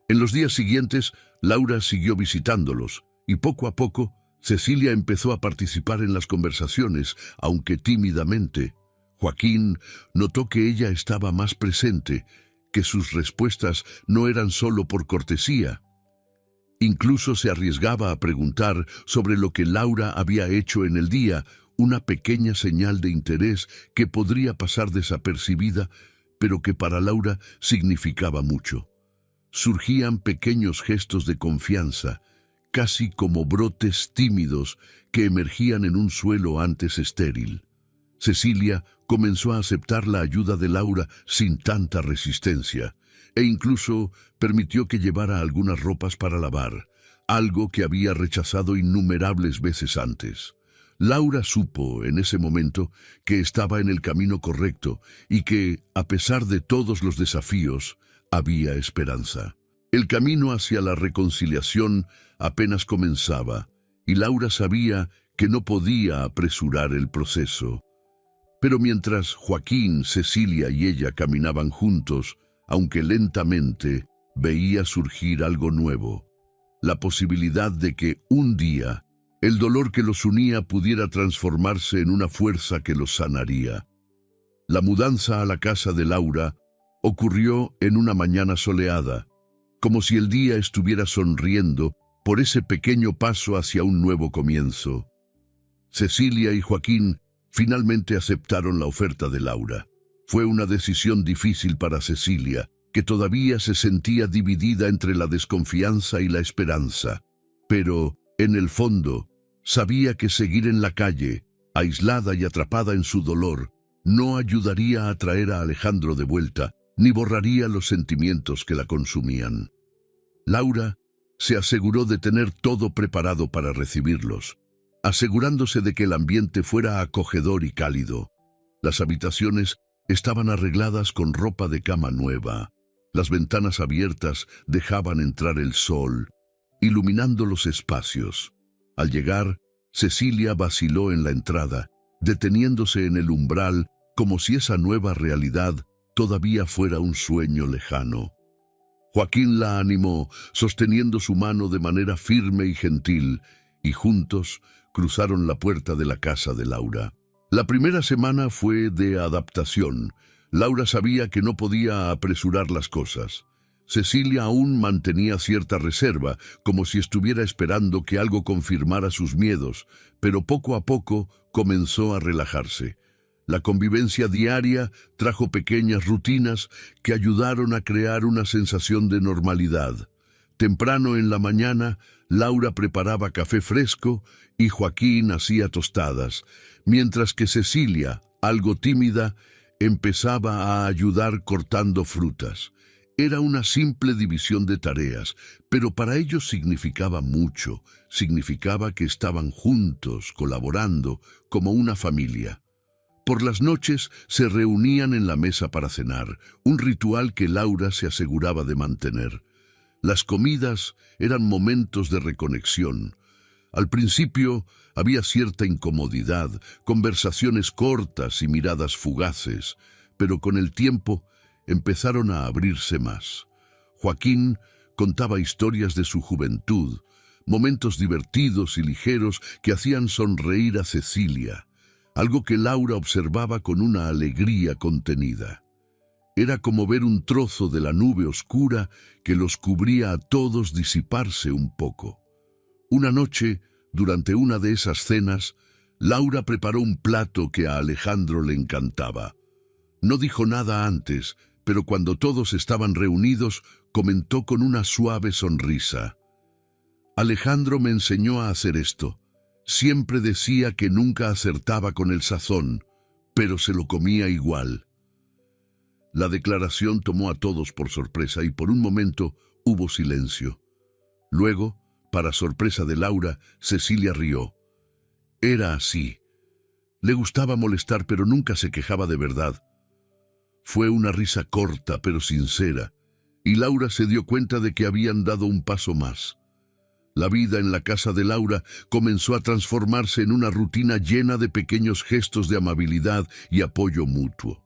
En los días siguientes, Laura siguió visitándolos, y poco a poco, Cecilia empezó a participar en las conversaciones, aunque tímidamente. Joaquín notó que ella estaba más presente, que sus respuestas no eran solo por cortesía. Incluso se arriesgaba a preguntar sobre lo que Laura había hecho en el día, una pequeña señal de interés que podría pasar desapercibida, pero que para Laura significaba mucho. Surgían pequeños gestos de confianza, casi como brotes tímidos que emergían en un suelo antes estéril. Cecilia comenzó a aceptar la ayuda de Laura sin tanta resistencia, e incluso permitió que llevara algunas ropas para lavar, algo que había rechazado innumerables veces antes. Laura supo en ese momento que estaba en el camino correcto y que, a pesar de todos los desafíos, había esperanza. El camino hacia la reconciliación apenas comenzaba, y Laura sabía que no podía apresurar el proceso. Pero mientras Joaquín, Cecilia y ella caminaban juntos, aunque lentamente, veía surgir algo nuevo. La posibilidad de que un día el dolor que los unía pudiera transformarse en una fuerza que los sanaría. La mudanza a la casa de Laura ocurrió en una mañana soleada, como si el día estuviera sonriendo por ese pequeño paso hacia un nuevo comienzo. Cecilia y Joaquín finalmente aceptaron la oferta de Laura. Fue una decisión difícil para Cecilia, que todavía se sentía dividida entre la desconfianza y la esperanza. Pero, en el fondo, sabía que seguir en la calle, aislada y atrapada en su dolor, no ayudaría a traer a Alejandro de vuelta, ni borraría los sentimientos que la consumían. Laura se aseguró de tener todo preparado para recibirlos, asegurándose de que el ambiente fuera acogedor y cálido. Las habitaciones estaban arregladas con ropa de cama nueva. Las ventanas abiertas dejaban entrar el sol, iluminando los espacios. Al llegar, Cecilia vaciló en la entrada, deteniéndose en el umbral como si esa nueva realidad todavía fuera un sueño lejano. Joaquín la animó, sosteniendo su mano de manera firme y gentil, y juntos cruzaron la puerta de la casa de Laura. La primera semana fue de adaptación. Laura sabía que no podía apresurar las cosas. Cecilia aún mantenía cierta reserva, como si estuviera esperando que algo confirmara sus miedos, pero poco a poco comenzó a relajarse. La convivencia diaria trajo pequeñas rutinas que ayudaron a crear una sensación de normalidad. Temprano en la mañana, Laura preparaba café fresco y Joaquín hacía tostadas, mientras que Cecilia, algo tímida, empezaba a ayudar cortando frutas. Era una simple división de tareas, pero para ellos significaba mucho. Significaba que estaban juntos, colaborando, como una familia. Por las noches se reunían en la mesa para cenar, un ritual que Laura se aseguraba de mantener. Las comidas eran momentos de reconexión. Al principio había cierta incomodidad, conversaciones cortas y miradas fugaces, pero con el tiempo empezaron a abrirse más. Joaquín contaba historias de su juventud, momentos divertidos y ligeros que hacían sonreír a Cecilia, algo que Laura observaba con una alegría contenida. Era como ver un trozo de la nube oscura que los cubría a todos disiparse un poco. Una noche, durante una de esas cenas, Laura preparó un plato que a Alejandro le encantaba. No dijo nada antes, pero cuando todos estaban reunidos, comentó con una suave sonrisa: Alejandro me enseñó a hacer esto. Siempre decía que nunca acertaba con el sazón, pero se lo comía igual. La declaración tomó a todos por sorpresa y por un momento hubo silencio. Luego, para sorpresa de Laura, Cecilia rió. Era así. Le gustaba molestar, pero nunca se quejaba de verdad. Fue una risa corta, pero sincera, y Laura se dio cuenta de que habían dado un paso más. La vida en la casa de Laura comenzó a transformarse en una rutina llena de pequeños gestos de amabilidad y apoyo mutuo.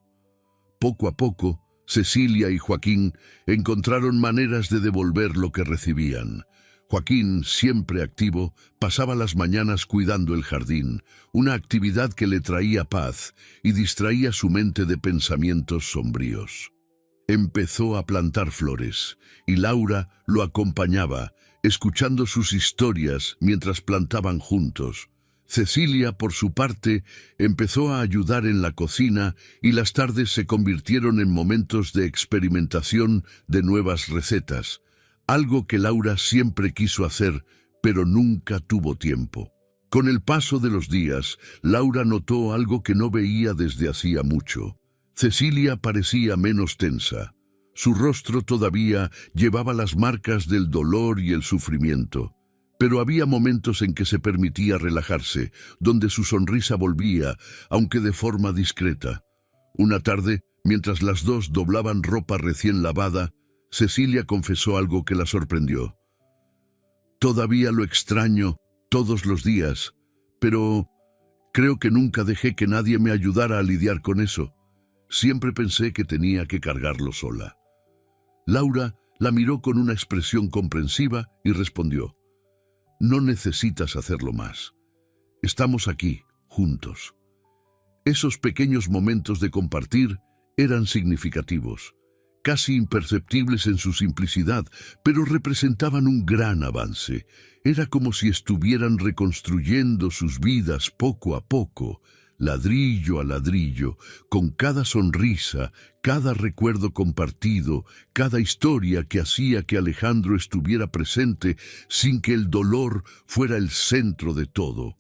Poco a poco, Cecilia y Joaquín encontraron maneras de devolver lo que recibían. Joaquín, siempre activo, pasaba las mañanas cuidando el jardín, una actividad que le traía paz y distraía su mente de pensamientos sombríos. Empezó a plantar flores, y Laura lo acompañaba, escuchando sus historias mientras plantaban juntos. Cecilia, por su parte, empezó a ayudar en la cocina y las tardes se convirtieron en momentos de experimentación de nuevas recetas, algo que Laura siempre quiso hacer, pero nunca tuvo tiempo. Con el paso de los días, Laura notó algo que no veía desde hacía mucho. Cecilia parecía menos tensa. Su rostro todavía llevaba las marcas del dolor y el sufrimiento, pero había momentos en que se permitía relajarse, donde su sonrisa volvía, aunque de forma discreta. Una tarde, mientras las dos doblaban ropa recién lavada, Cecilia confesó algo que la sorprendió. Todavía lo extraño todos los días, pero creo que nunca dejé que nadie me ayudara a lidiar con eso. Siempre pensé que tenía que cargarlo sola. Laura la miró con una expresión comprensiva y respondió: no necesitas hacerlo más. Estamos aquí, juntos. Esos pequeños momentos de compartir eran significativos, casi imperceptibles en su simplicidad, pero representaban un gran avance. Era como si estuvieran reconstruyendo sus vidas poco a poco, ladrillo a ladrillo, con cada sonrisa, cada recuerdo compartido, cada historia que hacía que Alejandro estuviera presente sin que el dolor fuera el centro de todo.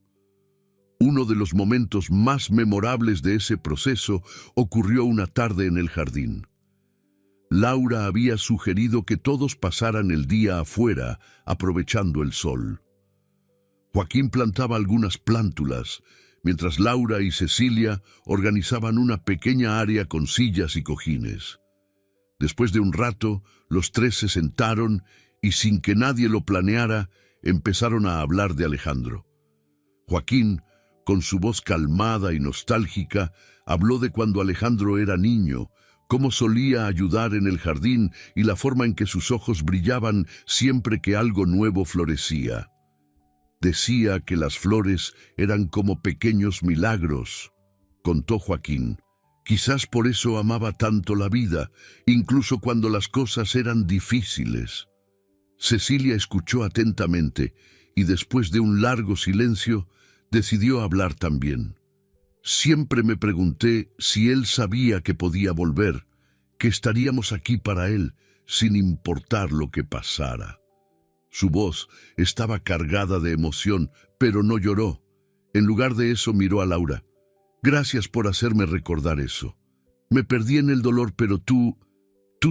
Uno de los momentos más memorables de ese proceso ocurrió una tarde en el jardín. Laura había sugerido que todos pasaran el día afuera, aprovechando el sol. Joaquín plantaba algunas plántulas, mientras Laura y Cecilia organizaban una pequeña área con sillas y cojines. Después de un rato, los tres se sentaron y, sin que nadie lo planeara, empezaron a hablar de Alejandro. Joaquín, con su voz calmada y nostálgica, habló de cuando Alejandro era niño, cómo solía ayudar en el jardín y la forma en que sus ojos brillaban siempre que algo nuevo florecía. Decía que las flores eran como pequeños milagros, contó Joaquín. Quizás por eso amaba tanto la vida, incluso cuando las cosas eran difíciles. Cecilia escuchó atentamente y después de un largo silencio decidió hablar también. Siempre me pregunté si él sabía que podía volver, que estaríamos aquí para él, sin importar lo que pasara. Su voz estaba cargada de emoción, pero no lloró. En lugar de eso miró a Laura. Gracias por hacerme recordar eso. Me perdí en el dolor, pero tú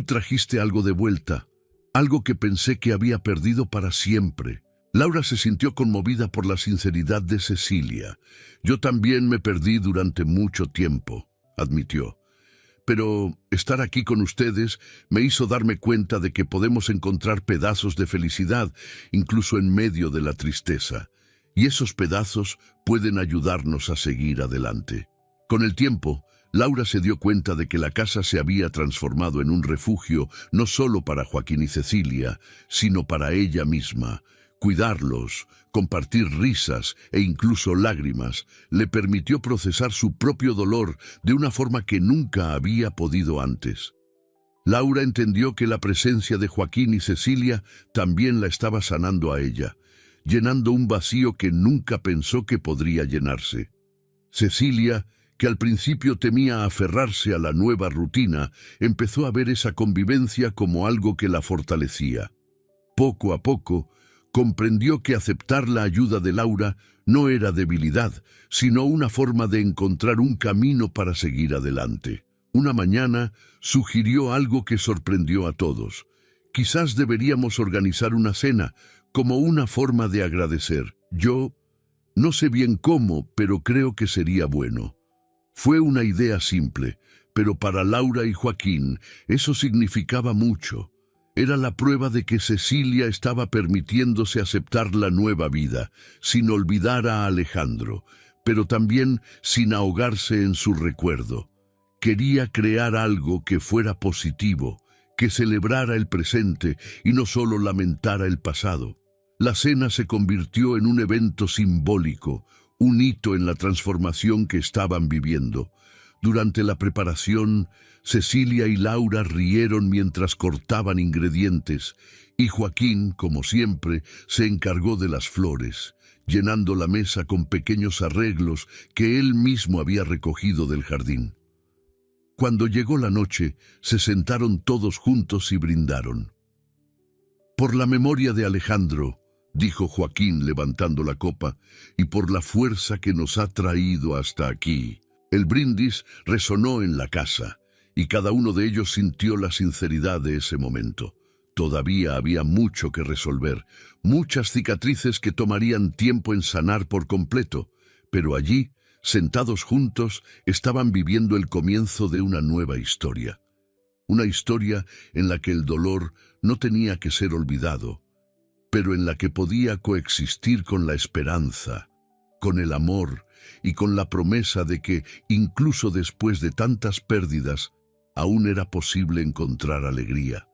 trajiste algo de vuelta, algo que pensé que había perdido para siempre. Laura se sintió conmovida por la sinceridad de Cecilia. Yo también me perdí durante mucho tiempo, admitió. Pero estar aquí con ustedes me hizo darme cuenta de que podemos encontrar pedazos de felicidad, incluso en medio de la tristeza. Y esos pedazos pueden ayudarnos a seguir adelante. Con el tiempo, Laura se dio cuenta de que la casa se había transformado en un refugio no solo para Joaquín y Cecilia, sino para ella misma. Cuidarlos, compartir risas e incluso lágrimas, le permitió procesar su propio dolor de una forma que nunca había podido antes. Laura entendió que la presencia de Joaquín y Cecilia también la estaba sanando a ella, llenando un vacío que nunca pensó que podría llenarse. Cecilia, que al principio temía aferrarse a la nueva rutina, empezó a ver esa convivencia como algo que la fortalecía. Poco a poco, comprendió que aceptar la ayuda de Laura no era debilidad, sino una forma de encontrar un camino para seguir adelante. Una mañana sugirió algo que sorprendió a todos. Quizás deberíamos organizar una cena, como una forma de agradecer. Yo No sé bien cómo, pero creo que sería bueno. Fue una idea simple, pero para Laura y Joaquín eso significaba mucho. Era la prueba de que Cecilia estaba permitiéndose aceptar la nueva vida, sin olvidar a Alejandro, pero también sin ahogarse en su recuerdo. Quería crear algo que fuera positivo, que celebrara el presente y no solo lamentara el pasado. La cena se convirtió en un evento simbólico, un hito en la transformación que estaban viviendo. Durante la preparación, Cecilia y Laura rieron mientras cortaban ingredientes, y Joaquín, como siempre, se encargó de las flores, llenando la mesa con pequeños arreglos que él mismo había recogido del jardín. Cuando llegó la noche, se sentaron todos juntos y brindaron. «Por la memoria de Alejandro», dijo Joaquín levantando la copa, «y por la fuerza que nos ha traído hasta aquí». El brindis resonó en la casa, y cada uno de ellos sintió la sinceridad de ese momento. Todavía había mucho que resolver, muchas cicatrices que tomarían tiempo en sanar por completo, pero allí, sentados juntos, estaban viviendo el comienzo de una nueva historia. Una historia en la que el dolor no tenía que ser olvidado, pero en la que podía coexistir con la esperanza, con el amor y con la promesa de que, incluso después de tantas pérdidas, aún era posible encontrar alegría.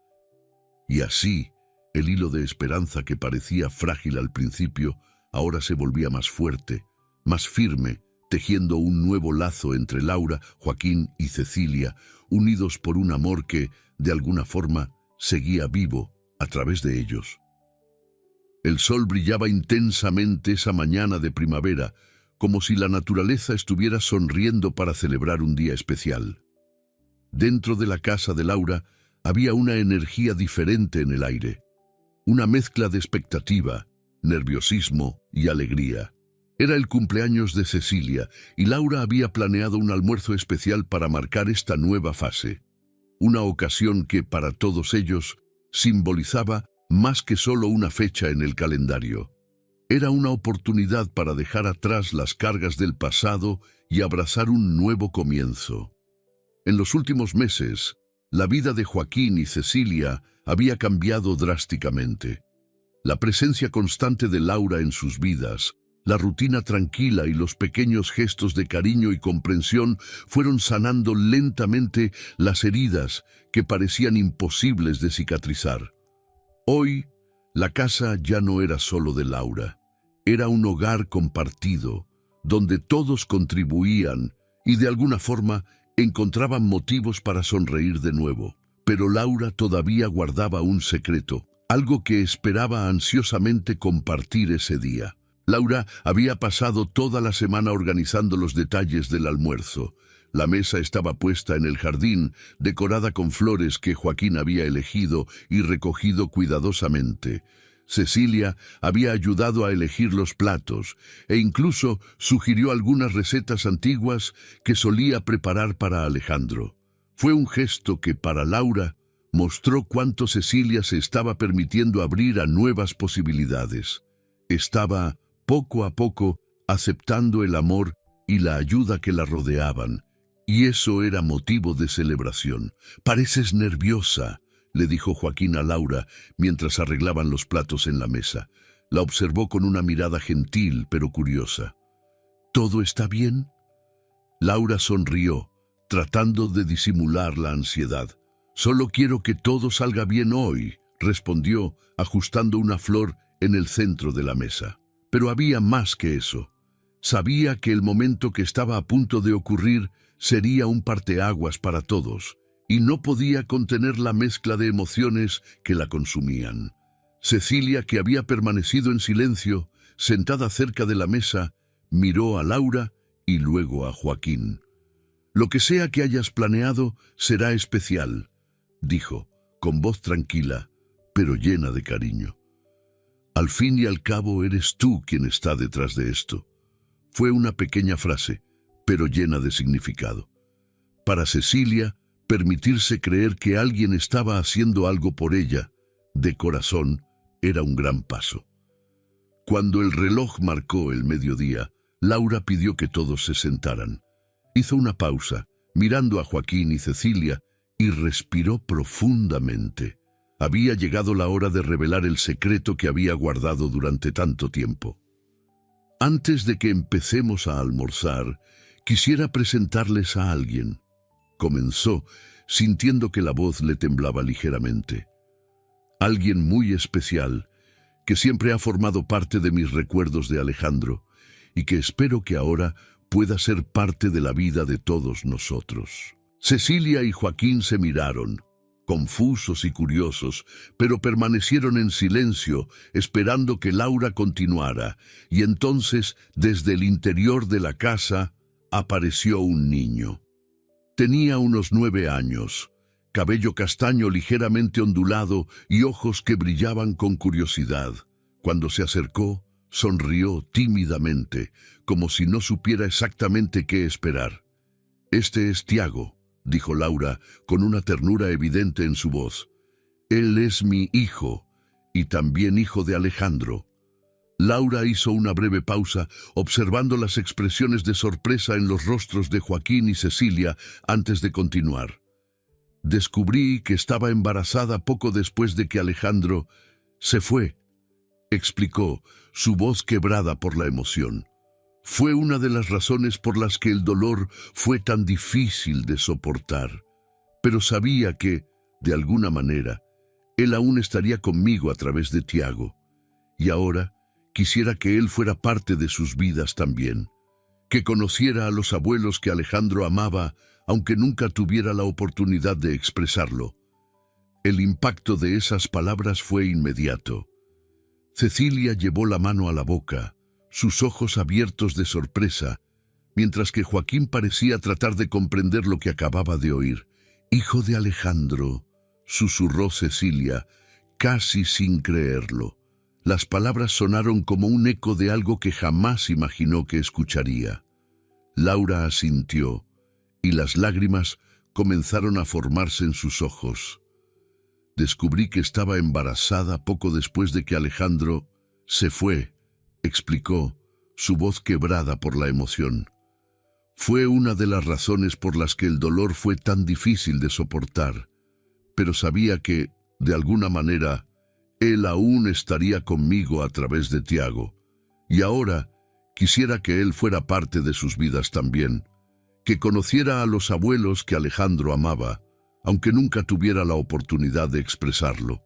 Y así, el hilo de esperanza que parecía frágil al principio, ahora se volvía más fuerte, más firme, tejiendo un nuevo lazo entre Laura, Joaquín y Cecilia, unidos por un amor que, de alguna forma, seguía vivo a través de ellos. El sol brillaba intensamente esa mañana de primavera, como si la naturaleza estuviera sonriendo para celebrar un día especial. Dentro de la casa de Laura había una energía diferente en el aire, una mezcla de expectativa, nerviosismo y alegría. Era el cumpleaños de Cecilia y Laura había planeado un almuerzo especial para marcar esta nueva fase, una ocasión que para todos ellos simbolizaba más que solo una fecha en el calendario. Era una oportunidad para dejar atrás las cargas del pasado y abrazar un nuevo comienzo. En los últimos meses, la vida de Joaquín y Cecilia había cambiado drásticamente. La presencia constante de Laura en sus vidas, la rutina tranquila y los pequeños gestos de cariño y comprensión fueron sanando lentamente las heridas que parecían imposibles de cicatrizar. Hoy, la casa ya no era solo de Laura. Era un hogar compartido, donde todos contribuían y de alguna forma encontraban motivos para sonreír de nuevo. Pero Laura todavía guardaba un secreto, algo que esperaba ansiosamente compartir ese día. Laura había pasado toda la semana organizando los detalles del almuerzo. La mesa estaba puesta en el jardín, decorada con flores que Joaquín había elegido y recogido cuidadosamente. Cecilia había ayudado a elegir los platos e incluso sugirió algunas recetas antiguas que solía preparar para Alejandro. Fue un gesto que para Laura mostró cuánto Cecilia se estaba permitiendo abrir a nuevas posibilidades. Estaba, poco a poco, aceptando el amor y la ayuda que la rodeaban, y eso era motivo de celebración. «Pareces nerviosa», le dijo Joaquín a Laura mientras arreglaban los platos en la mesa. La observó con una mirada gentil pero curiosa. «¿Todo está bien?» Laura sonrió, tratando de disimular la ansiedad. «Solo quiero que todo salga bien hoy», respondió, ajustando una flor en el centro de la mesa. Pero había más que eso. Sabía que el momento que estaba a punto de ocurrir sería un parteaguas para todos, y no podía contener la mezcla de emociones que la consumían. Cecilia, que había permanecido en silencio, sentada cerca de la mesa, miró a Laura y luego a Joaquín. «Lo que sea que hayas planeado será especial», dijo, con voz tranquila, pero llena de cariño. «Al fin y al cabo eres tú quien está detrás de esto». Fue una pequeña frase, pero llena de significado. Para Cecilia, permitirse creer que alguien estaba haciendo algo por ella, de corazón, era un gran paso. Cuando el reloj marcó el mediodía, Laura pidió que todos se sentaran. Hizo una pausa, mirando a Joaquín y Cecilia, y respiró profundamente. Había llegado la hora de revelar el secreto que había guardado durante tanto tiempo. Antes de que empecemos a almorzar, quisiera presentarles a alguien. Comenzó, sintiendo que la voz le temblaba ligeramente. Alguien muy especial, que siempre ha formado parte de mis recuerdos de Alejandro, y que espero que ahora pueda ser parte de la vida de todos nosotros. Cecilia y Joaquín se miraron, confusos y curiosos, pero permanecieron en silencio, esperando que Laura continuara, y entonces, desde el interior de la casa, apareció un niño. Tenía unos 9 años, cabello castaño ligeramente ondulado y ojos que brillaban con curiosidad. Cuando se acercó, sonrió tímidamente, como si no supiera exactamente qué esperar. «Este es Tiago», dijo Laura, con una ternura evidente en su voz. «Él es mi hijo, y también hijo de Alejandro». Laura hizo una breve pausa, observando las expresiones de sorpresa en los rostros de Joaquín y Cecilia antes de continuar. «Descubrí que estaba embarazada poco después de que Alejandro se fue», explicó, su voz quebrada por la emoción. «Fue una de las razones por las que el dolor fue tan difícil de soportar. Pero sabía que, de alguna manera, él aún estaría conmigo a través de Tiago. Y ahora quisiera que él fuera parte de sus vidas también, que conociera a los abuelos que Alejandro amaba, aunque nunca tuviera la oportunidad de expresarlo». El impacto de esas palabras fue inmediato. Cecilia llevó la mano a la boca, sus ojos abiertos de sorpresa, mientras que Joaquín parecía tratar de comprender lo que acababa de oír. «Hijo de Alejandro», susurró Cecilia, casi sin creerlo. Las palabras sonaron como un eco de algo que jamás imaginó que escucharía. Laura asintió, y las lágrimas comenzaron a formarse en sus ojos. «Descubrí que estaba embarazada poco después de que Alejandro se fue», explicó, su voz quebrada por la emoción. «Fue una de las razones por las que el dolor fue tan difícil de soportar, pero sabía que, de alguna manera, él aún estaría conmigo a través de Tiago, y ahora quisiera que él fuera parte de sus vidas también, que conociera a los abuelos que Alejandro amaba, aunque nunca tuviera la oportunidad de expresarlo».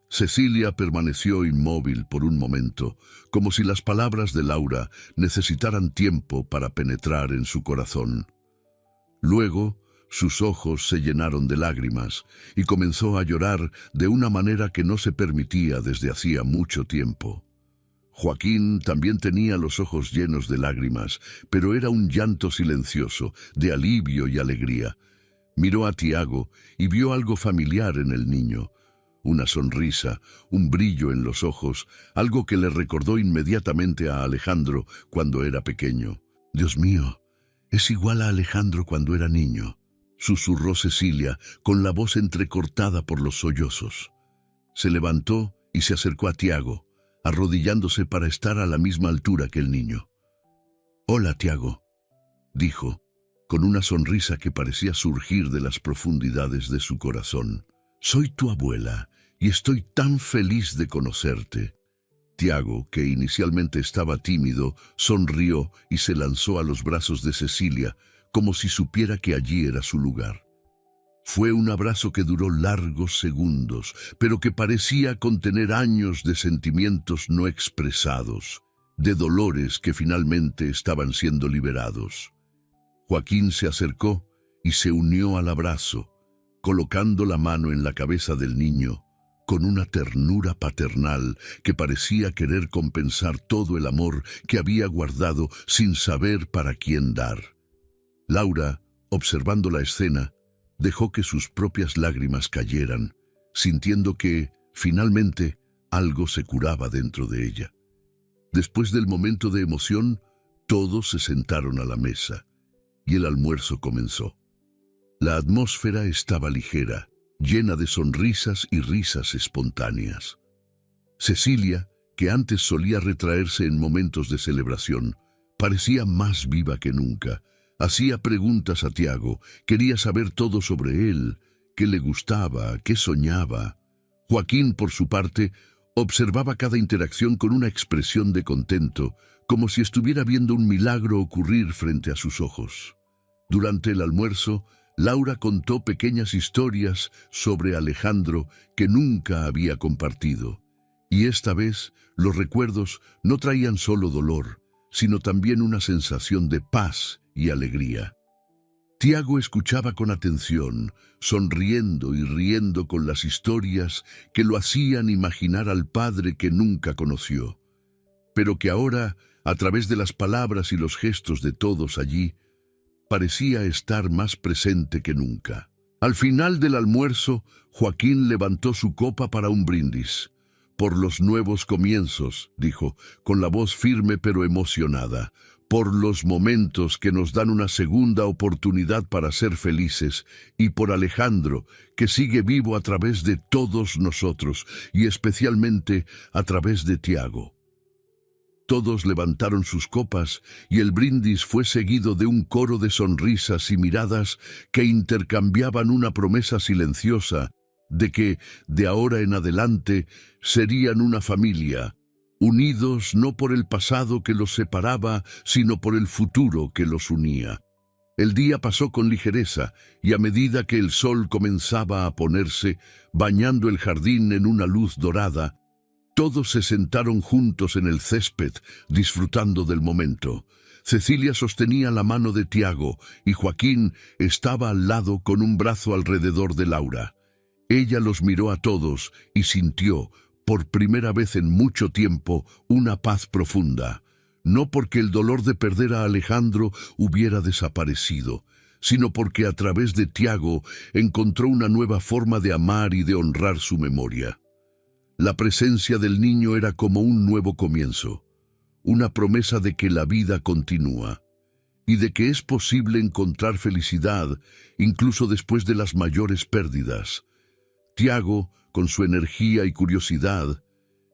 Cecilia permaneció inmóvil por un momento, como si las palabras de Laura necesitaran tiempo para penetrar en su corazón. Luego, sus ojos se llenaron de lágrimas y comenzó a llorar de una manera que no se permitía desde hacía mucho tiempo. Joaquín también tenía los ojos llenos de lágrimas, pero era un llanto silencioso, de alivio y alegría. Miró a Tiago y vio algo familiar en el niño. Una sonrisa, un brillo en los ojos, algo que le recordó inmediatamente a Alejandro cuando era pequeño. «Dios mío, es igual a Alejandro cuando era niño», susurró Cecilia, con la voz entrecortada por los sollozos. Se levantó y se acercó a Tiago, arrodillándose para estar a la misma altura que el niño. «Hola, Tiago», dijo, con una sonrisa que parecía surgir de las profundidades de su corazón. «Soy tu abuela y estoy tan feliz de conocerte». Tiago, que inicialmente estaba tímido, sonrió y se lanzó a los brazos de Cecilia, como si supiera que allí era su lugar. Fue un abrazo que duró largos segundos, pero que parecía contener años de sentimientos no expresados, de dolores que finalmente estaban siendo liberados. Joaquín se acercó y se unió al abrazo, colocando la mano en la cabeza del niño, con una ternura paternal que parecía querer compensar todo el amor que había guardado sin saber para quién dar. Laura, observando la escena, dejó que sus propias lágrimas cayeran, sintiendo que, finalmente, algo se curaba dentro de ella. Después del momento de emoción, todos se sentaron a la mesa, y el almuerzo comenzó. La atmósfera estaba ligera, llena de sonrisas y risas espontáneas. Cecilia, que antes solía retraerse en momentos de celebración, parecía más viva que nunca. Hacía preguntas a Tiago, quería saber todo sobre él, qué le gustaba, qué soñaba. Joaquín, por su parte, observaba cada interacción con una expresión de contento, como si estuviera viendo un milagro ocurrir frente a sus ojos. Durante el almuerzo, Laura contó pequeñas historias sobre Alejandro que nunca había compartido. Y esta vez, los recuerdos no traían solo dolor, sino también una sensación de paz y alegría. Tiago escuchaba con atención, sonriendo y riendo con las historias que lo hacían imaginar al padre que nunca conoció, pero que ahora, a través de las palabras y los gestos de todos allí, parecía estar más presente que nunca. Al final del almuerzo, Joaquín levantó su copa para un brindis. «Por los nuevos comienzos», dijo, con la voz firme pero emocionada, «por los momentos que nos dan una segunda oportunidad para ser felices, y por Alejandro, que sigue vivo a través de todos nosotros, y especialmente a través de Tiago». Todos levantaron sus copas y el brindis fue seguido de un coro de sonrisas y miradas que intercambiaban una promesa silenciosa de que, de ahora en adelante, serían una familia, unidos no por el pasado que los separaba, sino por el futuro que los unía. El día pasó con ligereza, y a medida que el sol comenzaba a ponerse, bañando el jardín en una luz dorada, todos se sentaron juntos en el césped, disfrutando del momento. Cecilia sostenía la mano de Tiago, y Joaquín estaba al lado con un brazo alrededor de Laura. Ella los miró a todos y sintió, por primera vez en mucho tiempo, una paz profunda. No porque el dolor de perder a Alejandro hubiera desaparecido, sino porque a través de Tiago encontró una nueva forma de amar y de honrar su memoria. La presencia del niño era como un nuevo comienzo, una promesa de que la vida continúa y de que es posible encontrar felicidad incluso después de las mayores pérdidas. Tiago, con su energía y curiosidad,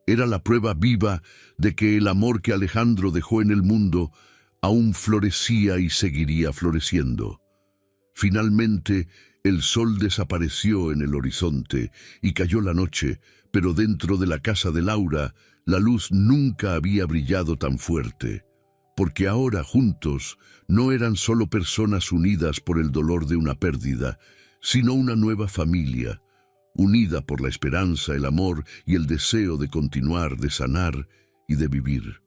era la prueba viva de que el amor que Alejandro dejó en el mundo aún florecía y seguiría floreciendo. Finalmente, el sol desapareció en el horizonte y cayó la noche, pero dentro de la casa de Laura, la luz nunca había brillado tan fuerte, porque ahora juntos no eran solo personas unidas por el dolor de una pérdida, sino una nueva familia, unida por la esperanza, el amor y el deseo de continuar, de sanar y de vivir.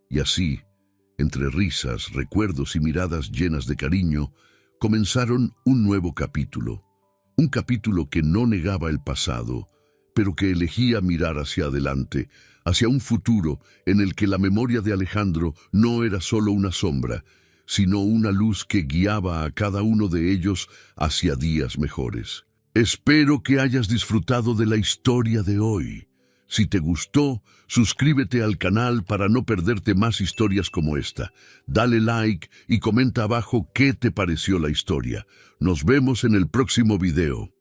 Y así, entre risas, recuerdos y miradas llenas de cariño, comenzaron un nuevo capítulo. Un capítulo que no negaba el pasado, pero que elegía mirar hacia adelante, hacia un futuro en el que la memoria de Alejandro no era solo una sombra, sino una luz que guiaba a cada uno de ellos hacia días mejores. Espero que hayas disfrutado de la historia de hoy. Si te gustó, suscríbete al canal para no perderte más historias como esta. Dale like y comenta abajo qué te pareció la historia. Nos vemos en el próximo video.